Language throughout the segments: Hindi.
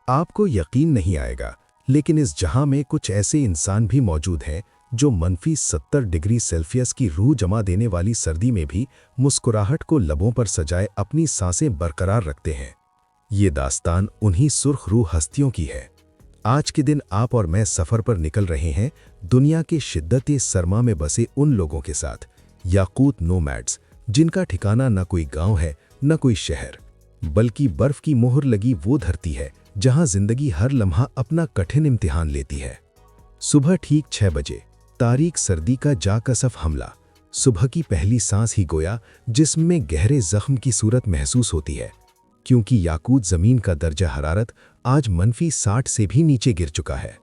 आपको यकीन नहीं आएगा, लेकिन इस जहां में कुछ ऐसे इंसान भी मौजूद हैं जो -70 डिग्री सेल्सियस की रूह जमा देने वाली सर्दी में भी मुस्कुराहट को लबों पर सजाए अपनी सांसें बरकरार रखते हैं। ये दास्तान उन्हीं सुर्ख रूह हस्तियों की है। आज के दिन आप और मैं सफ़र पर निकल रहे हैं दुनिया के शिद्दत सरमा में बसे उन लोगों के साथ, याकूत नोमैड्स, जिनका ठिकाना न कोई गांव है न कोई शहर, बल्कि बर्फ की मोहर लगी वो धरती है जहां जिंदगी हर लम्हा अपना कठिन इम्तिहान लेती है। सुबह ठीक 6 बजे तारीख सर्दी का जाकसफ हमला। सुबह की पहली सांस ही गोया जिस्म में गहरे जख्म की सूरत महसूस होती है, क्योंकि याकूत ज़मीन का दर्जा हरारत आज -60 से भी नीचे गिर चुका है।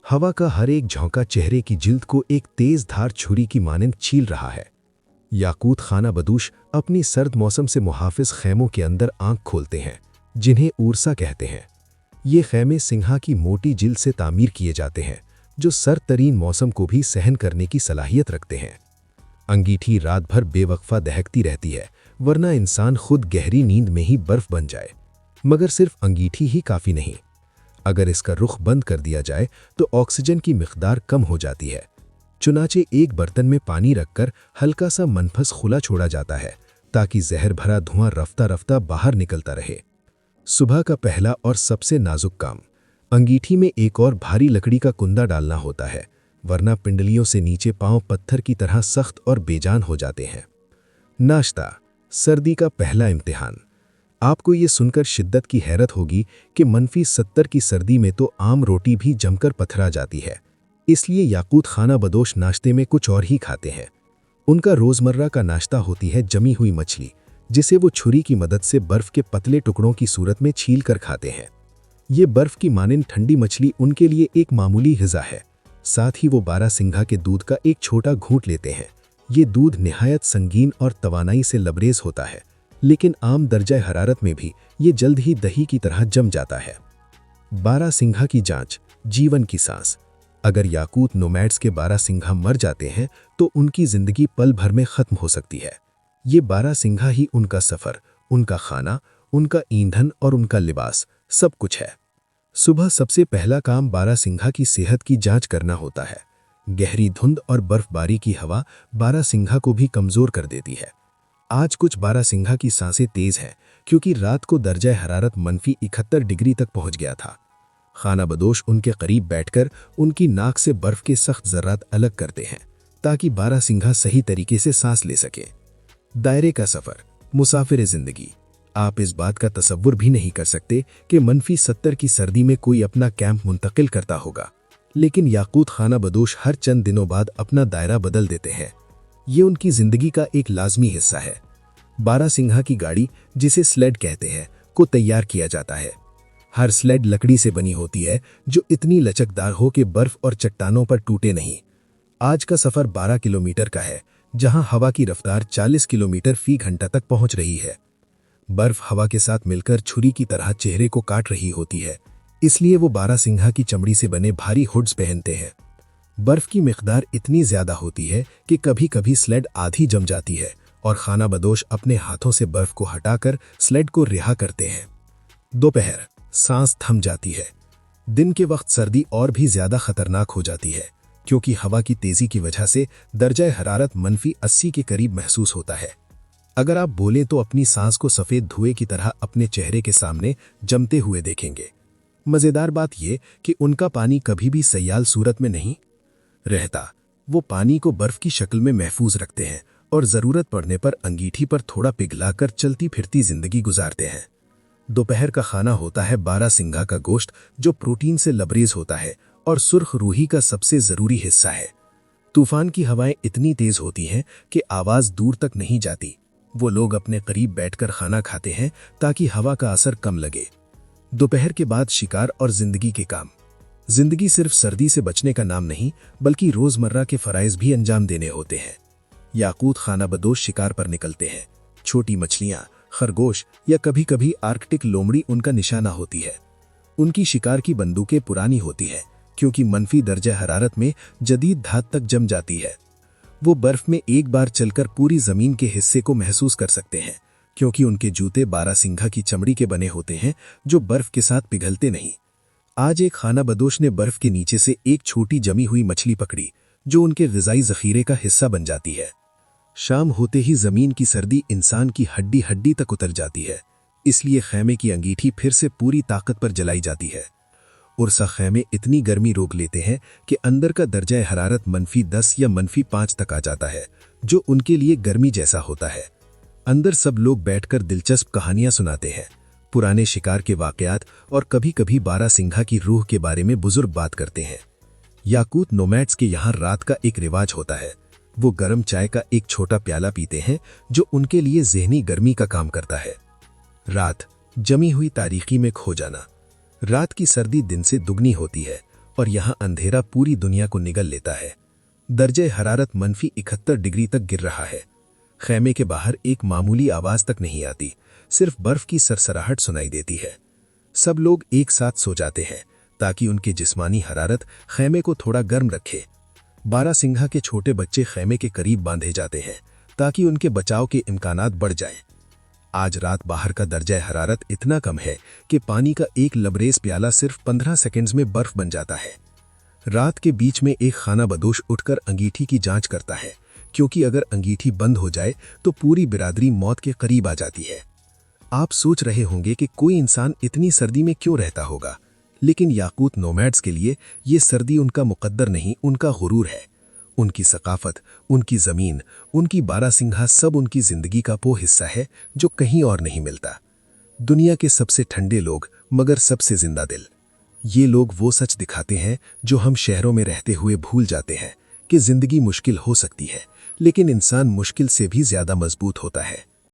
हवा का हर एक झोंका चेहरे की जिल्द को एक तेज धार छुरी की मानंद छील रहा है। याकूत खाना बदूश अपनी सर्द मौसम से मुहाफिज खैमों के अंदर आंख खोलते हैं, जिन्हें ऊर्सा कहते हैं। ये खैमे सिंहा की मोटी जिल्द से तामीर किए जाते हैं, जो सर्द तरीन मौसम को भी सहन करने की सलाहियत रखते हैं। अंगीठी रात भर बेवक्फा दहकती रहती है, वरना इंसान खुद गहरी नींद में ही बर्फ बन जाए। मगर सिर्फ अंगीठी ही काफ़ी नहीं। अगर इसका रुख बंद कर दिया जाए तो ऑक्सीजन की मिकदार कम हो जाती है। चुनाचे एक बर्तन में पानी रखकर हल्का सा मनफस खुला छोड़ा जाता है, ताकि जहर भरा धुआं रफ्ता रफ्ता बाहर निकलता रहे। सुबह का पहला और सबसे नाजुक काम, अंगीठी में एक और भारी लकड़ी का कुंदा डालना होता है, वरना पिंडलियों से नीचे पांव पत्थर की तरह सख्त और बेजान हो जाते हैं। नाश्ता, सर्दी का पहला इम्तिहान। आपको ये सुनकर शिद्दत की हैरत होगी कि -70 की सर्दी में तो आम रोटी भी जमकर पथरा जाती है। इसलिए याकूत खाना बदोश नाश्ते में कुछ और ही खाते हैं। उनका रोज़मर्रा का नाश्ता होती है जमी हुई मछली, जिसे वो छुरी की मदद से बर्फ़ के पतले टुकड़ों की सूरत में छील कर खाते हैं। ये बर्फ़ की मानंद ठंडी मछली उनके लिए एक मामूली ग़िज़ा है। साथ ही वो बारासिंघा के दूध का एक छोटा घूंट लेते हैं। ये दूध निहायत संगीन और तवानाई से लबरेज होता है, लेकिन आम दर्जा हरारत में भी ये जल्द ही दही की तरह जम जाता है। बारासिंघा की जांच, जीवन की सांस। अगर याकूत नोमैड्स के बारासिंघा मर जाते हैं तो उनकी ज़िंदगी पल भर में ख़त्म हो सकती है। ये बारासिंघा ही उनका सफ़र, उनका खाना, उनका ईंधन और उनका लिबास सब कुछ है। सुबह सबसे पहला काम बारासिंघा की सेहत की जांच करना होता है। गहरी धुंध और बर्फबारी की हवा बारासिंघा को भी कमज़ोर कर देती है। आज कुछ बारासिंघा की सांसें तेज़ हैं, क्योंकि रात को दर्जा हरारत -71 डिग्री तक पहुंच गया था। खाना बदोश उनके करीब बैठकर उनकी नाक से बर्फ के सख्त ज़र्रात अलग करते हैं, ताकि बारासिंघा सही तरीके से सांस ले सके। दायरे का सफ़र, मुसाफिर ज़िंदगी। आप इस बात का तसव्वुर भी नहीं कर सकते कि -70 की सर्दी में कोई अपना कैंप मुंतकिल करता होगा, लेकिन याकूत खाना बदोश हर चंद दिनों बाद अपना दायरा बदल देते हैं। ये उनकी ज़िंदगी का एक लाजमी हिस्सा है। बारासिंघा की गाड़ी, जिसे स्लेड कहते हैं, को तैयार किया जाता है। हर स्लेड लकड़ी से बनी होती है, जो इतनी लचकदार हो कि बर्फ और चट्टानों पर टूटे नहीं। आज का सफ़र 12 किलोमीटर का है, जहां हवा की रफ्तार 40 किलोमीटर फी घंटा तक पहुंच रही है। बर्फ हवा के साथ मिलकर छुरी की तरह चेहरे को काट रही होती है, इसलिए वो बारासिंघा की चमड़ी से बने भारी हुड्स पहनते हैं। बर्फ की मिकदार इतनी ज्यादा होती है कि कभी कभी स्लेड आधी जम जाती है और खाना बदोश अपने हाथों से बर्फ को हटाकर स्लेड को रिहा करते हैं। दोपहर, सांस थम जाती है। दिन के वक्त सर्दी और भी ज्यादा खतरनाक हो जाती है, क्योंकि हवा की तेजी की वजह से दर्जा हरारत -80 के करीब महसूस होता है। अगर आप बोलें तो अपनी सांस को सफ़ेद धुएं की तरह अपने चेहरे के सामने जमते हुए देखेंगे। मज़ेदार बात यह कि उनका पानी कभी भी सयाल सूरत में नहीं रहता। वो पानी को बर्फ की शक्ल में महफूज रखते हैं और ज़रूरत पड़ने पर अंगीठी पर थोड़ा पिघलाकर चलती फिरती जिंदगी गुजारते हैं। दोपहर का खाना होता है बारासिंघा का गोश्त, जो प्रोटीन से लबरेज होता है और सुर्ख रूही का सबसे ज़रूरी हिस्सा है। तूफान की हवाएं इतनी तेज़ होती हैं कि आवाज़ दूर तक नहीं जाती। वो लोग अपने करीब बैठकर खाना खाते हैं ताकि हवा का असर कम लगे। दोपहर के बाद शिकार और जिंदगी के काम। जिंदगी सिर्फ सर्दी से बचने का नाम नहीं, बल्कि रोजमर्रा के फराइज भी अंजाम देने होते हैं। याकूत खाना बदोश शिकार पर निकलते हैं। छोटी मछलियां, खरगोश या कभी कभी आर्कटिक लोमड़ी उनका निशाना होती है। उनकी शिकार की बंदूकें पुरानी होती है, क्योंकि मनफी दर्जा हरारत में जदीद धात तक जम जाती है। वो बर्फ में एक बार चलकर पूरी जमीन के हिस्से को महसूस कर सकते हैं, क्योंकि उनके जूते बारासिंघा की चमड़ी के बने होते हैं जो बर्फ के साथ पिघलते नहीं। आज एक खानाबदोश ने बर्फ के नीचे से एक छोटी जमी हुई मछली पकड़ी जो उनके ग़िज़ाई ज़ख़ीरे का हिस्सा बन जाती है। शाम होते ही ज़मीन की सर्दी इंसान की हड्डी हड्डी तक उतर जाती है, इसलिए खैमे की अंगीठी फिर से पूरी ताकत पर जलाई जाती है। उर्सा खैमे इतनी गर्मी रोक लेते हैं कि अंदर का दर्जा हरारत -10 या -5 तक आ जाता है, जो उनके लिए गर्मी जैसा होता है। अंदर सब लोग बैठकर दिलचस्प कहानियां सुनाते हैं, पुराने शिकार के वाकयात और कभी-कभी बारासिंघा की रूह के बारे में बुजुर्ग बात करते हैं। याकूत नोमैड्स के यहाँ रात का एक रिवाज होता है। वो गर्म चाय का एक छोटा प्याला पीते हैं जो उनके लिए ज़हनी गर्मी का काम करता है। रात, जमी हुई तारीकी में खो जाना। रात की सर्दी दिन से दुगनी होती है और यहाँ अंधेरा पूरी दुनिया को निगल लेता है। दर्जे हरारत -71 डिग्री तक गिर रहा है। खैमे के बाहर एक मामूली आवाज तक नहीं आती, सिर्फ बर्फ की सरसराहट सुनाई देती है। सब लोग एक साथ सो जाते हैं ताकि उनकी जिस्मानी हरारत खैमे को थोड़ा गर्म रखे। बारासिंघा के छोटे बच्चे खैमे के करीब बांधे जाते हैं ताकि उनके बचाव के इम्कानात बढ़ जाएं। आज रात बाहर का दर्जा हरारत इतना कम है कि पानी का एक लबरेज प्याला सिर्फ 15 सेकंड्स में बर्फ बन जाता है। रात के बीच में एक खानाबदोश उठकर अंगीठी की जांच करता है, क्योंकि अगर अंगीठी बंद हो जाए तो पूरी बिरादरी मौत के करीब आ जाती है। आप सोच रहे होंगे कि कोई इंसान इतनी सर्दी में क्यों रहता होगा, लेकिन याकूत नोमैड्स के लिए ये सर्दी उनका मुकद्दर नहीं, उनका गुरूर है। उनकी सकाफत, उनकी ज़मीन, उनकी बारासिंघा सब उनकी ज़िंदगी का वो हिस्सा है जो कहीं और नहीं मिलता। दुनिया के सबसे ठंडे लोग मगर सबसे जिंदा दिल। ये लोग वो सच दिखाते हैं जो हम शहरों में रहते हुए भूल जाते हैं कि ज़िंदगी मुश्किल हो सकती है, लेकिन इंसान मुश्किल से भी ज़्यादा मजबूत होता है।